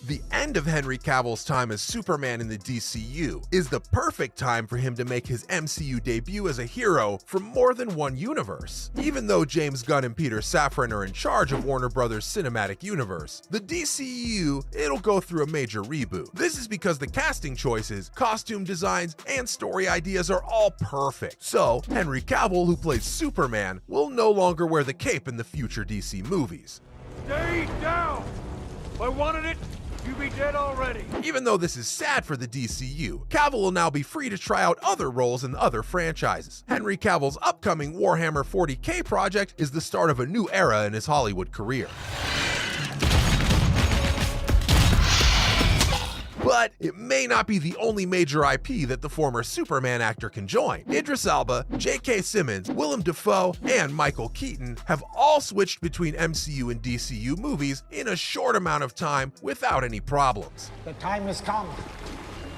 The end of Henry Cavill's time as Superman in the DCU is the perfect time for him to make his MCU debut as a hero from more than one universe. Even though James Gunn and Peter Safran are in charge of Warner Bros. Cinematic Universe, the DCU, it'll go through a major reboot. This is because the casting choices, costume designs, and story ideas are all perfect. So, Henry Cavill, who plays Superman, will no longer wear the cape in the future DC movies. Stay down! If I wanted it, you'd be dead already. Even though this is sad for the DCU, Cavill will now be free to try out other roles in other franchises. Henry Cavill's upcoming Warhammer 40K project is the start of a new era in his Hollywood career. But it may not be the only major IP that the former Superman actor can join. Idris Elba, J.K. Simmons, Willem Dafoe, and Michael Keaton have all switched between MCU and DCU movies in a short amount of time without any problems. The time has come.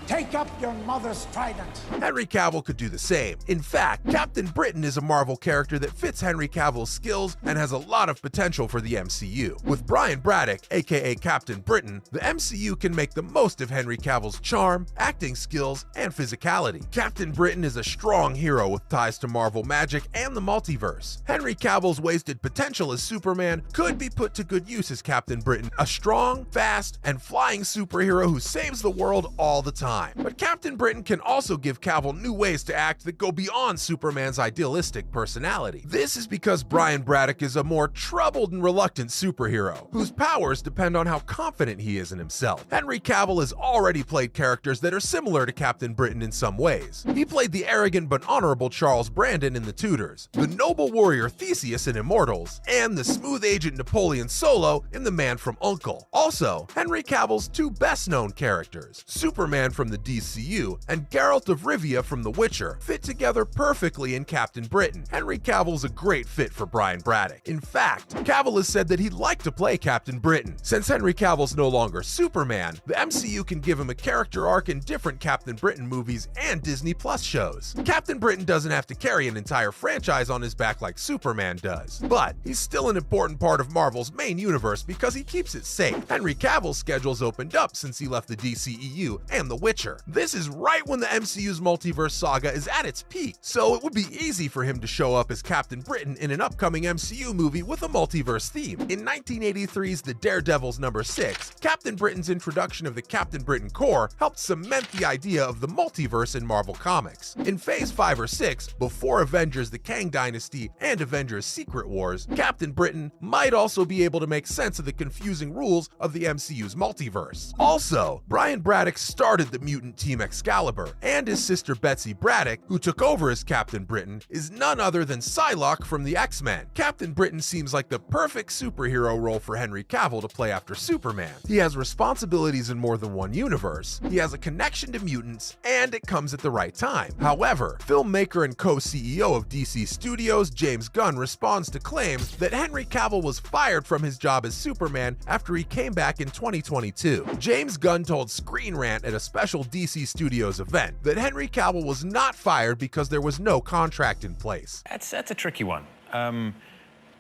Take up your mother's trident. Henry Cavill could do the same. In fact, Captain Britain is a Marvel character that fits Henry Cavill's skills and has a lot of potential for the MCU. With Brian Braddock, aka Captain Britain, the MCU can make the most of Henry Cavill's charm, acting skills, and physicality. Captain Britain is a strong hero with ties to Marvel magic and the multiverse. Henry Cavill's wasted potential as Superman could be put to good use as Captain Britain, a strong, fast, and flying superhero who saves the world all the time. But Captain Britain can also give Cavill new ways to act that go beyond Superman's idealistic personality. This is because Brian Braddock is a more troubled and reluctant superhero, whose powers depend on how confident he is in himself. Henry Cavill has already played characters that are similar to Captain Britain in some ways. He played the arrogant but honorable Charles Brandon in The Tudors, the noble warrior Theseus in Immortals, and the smooth agent Napoleon Solo in The Man from U.N.C.L.E. Also, Henry Cavill's two best-known characters, Superman from the DCU and Geralt of Rivia from The Witcher, fit together perfectly in Captain Britain. Henry Cavill's a great fit for Brian Braddock. In fact, Cavill has said that he'd like to play Captain Britain. Since Henry Cavill's no longer Superman, the MCU can give him a character arc in different Captain Britain movies and Disney Plus shows. Captain Britain doesn't have to carry an entire franchise on his back like Superman does, but he's still an important part of Marvel's main universe because he keeps it safe. Henry Cavill's schedule's opened up since he left the DCEU and The Witcher. This is right when the MCU's multiverse saga is at its peak, so it would be easy for him to show up as Captain Britain in an upcoming MCU movie with a multiverse theme. In 1983's The Daredevils #6, Captain Britain's introduction of the Captain Britain Corps helped cement the idea of the multiverse in Marvel Comics. In Phase 5 or 6, before Avengers: The Kang Dynasty and Avengers: Secret Wars, Captain Britain might also be able to make sense of the confusing rules of the MCU's multiverse. Also, Brian Braddock started the Mutant Team Excalibur, and his sister Betsy Braddock, who took over as Captain Britain, is none other than Psylocke from the X-Men. Captain Britain seems like the perfect superhero role for Henry Cavill to play after Superman. He has responsibilities in more than one universe, he has a connection to mutants, and it comes at the right time. However, filmmaker and co-CEO of DC Studios, James Gunn, responds to claims that Henry Cavill was fired from his job as Superman after he came back in 2022. James Gunn told Screen Rant at a special DC Studios event that Henry Cavill was not fired because there was no contract in place. That's a tricky one.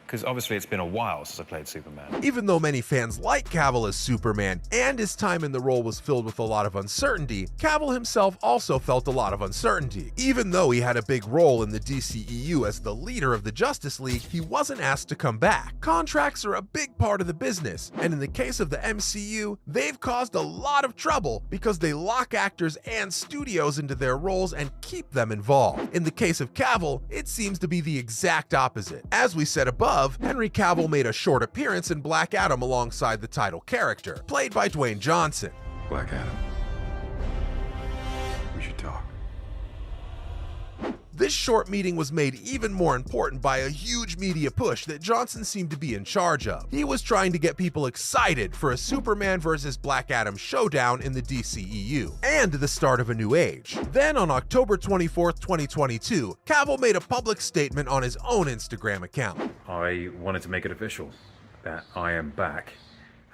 Because obviously it's been a while since I played Superman. Even though many fans like Cavill as Superman and his time in the role was filled with a lot of uncertainty, Cavill himself also felt a lot of uncertainty. Even though he had a big role in the DCEU as the leader of the Justice League, he wasn't asked to come back. Contracts are a big part of the business, and in the case of the MCU, they've caused a lot of trouble because they lock actors and studios into their roles and keep them involved. In the case of Cavill, it seems to be the exact opposite. As we said above, Henry Cavill made a short appearance in Black Adam alongside the title character, played by Dwayne Johnson. Black Adam. We should talk. This short meeting was made even more important by a huge media push that Johnson seemed to be in charge of. He was trying to get people excited for a Superman vs. Black Adam showdown in the DCEU, and the start of a new age. Then on October 24th, 2022, Cavill made a public statement on his own Instagram account. I wanted to make it official that I am back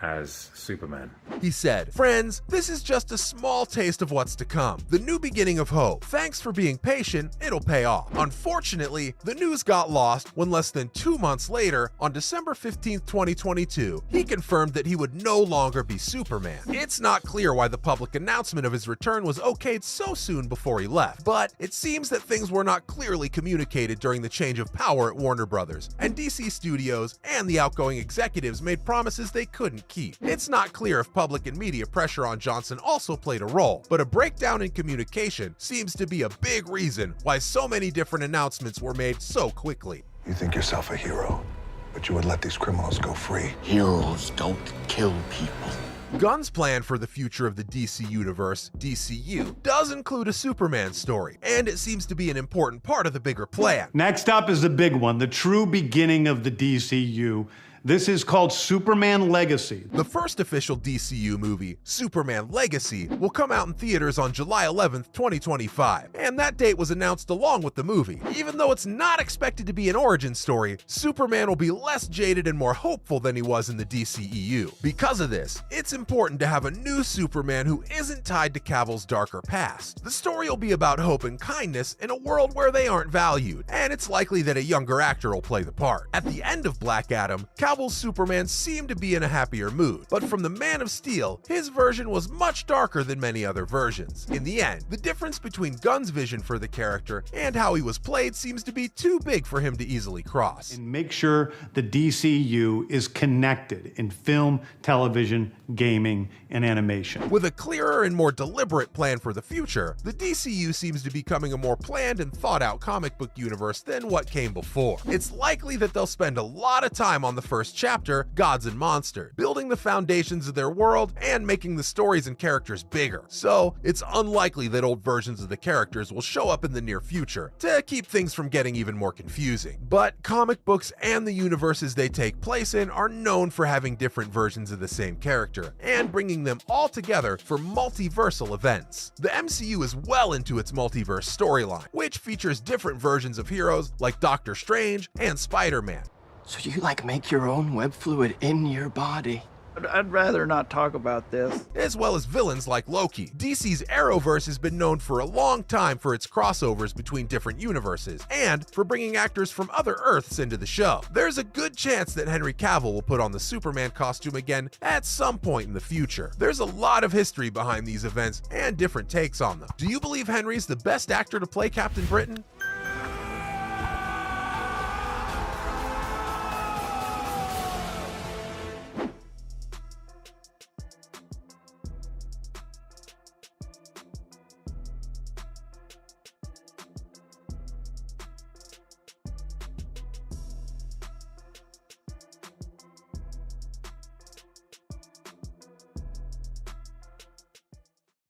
as Superman. He said, "Friends, this is just a small taste of what's to come. The new beginning of hope. Thanks for being patient, it'll pay off." Unfortunately, the news got lost when less than 2 months later, on December 15th, 2022, he confirmed that he would no longer be Superman. It's not clear why the public announcement of his return was okayed so soon before he left, but it seems that things were not clearly communicated during the change of power at Warner Brothers, and DC Studios and the outgoing executives made promises they couldn't keep. It's not clear if public and media pressure on Johnson also played a role, but a breakdown in communication seems to be a big reason why so many different announcements were made so quickly. You think yourself a hero, but you would let these criminals go free. Heroes don't kill people. Gunn's plan for the future of the DC Universe, DCU, does include a Superman story, and it seems to be an important part of the bigger plan. Next up is the big one, the true beginning of the DCU. This is called Superman Legacy. The first official DCU movie, Superman Legacy, will come out in theaters on July 11th, 2025, and that date was announced along with the movie. Even though it's not expected to be an origin story, Superman will be less jaded and more hopeful than he was in the DCEU. Because of this, it's important to have a new Superman who isn't tied to Cavill's darker past. The story will be about hope and kindness in a world where they aren't valued, and it's likely that a younger actor will play the part. At the end of Black Adam, Cavill's Superman seemed to be in a happier mood, but from the Man of Steel, his version was much darker than many other versions. In the end, the difference between Gunn's vision for the character and how he was played seems to be too big for him to easily cross. And make sure the DCU is connected in film, television, gaming, and animation. With a clearer and more deliberate plan for the future, the DCU seems to be becoming a more planned and thought-out comic book universe than what came before. It's likely that they'll spend a lot of time on the first chapter, Gods and Monsters, building the foundations of their world and making the stories and characters bigger. So, it's unlikely that old versions of the characters will show up in the near future to keep things from getting even more confusing. But comic books and the universes they take place in are known for having different versions of the same character and bringing them all together for multiversal events. The MCU is well into its multiverse storyline, which features different versions of heroes like Doctor Strange and Spider-Man. So you make your own web fluid in your body? I'd rather not talk about this. As well as villains like Loki. DC's Arrowverse has been known for a long time for its crossovers between different universes, and for bringing actors from other Earths into the show. There's a good chance that Henry Cavill will put on the Superman costume again at some point in the future. There's a lot of history behind these events and different takes on them. Do you believe Henry's the best actor to play Captain Britain?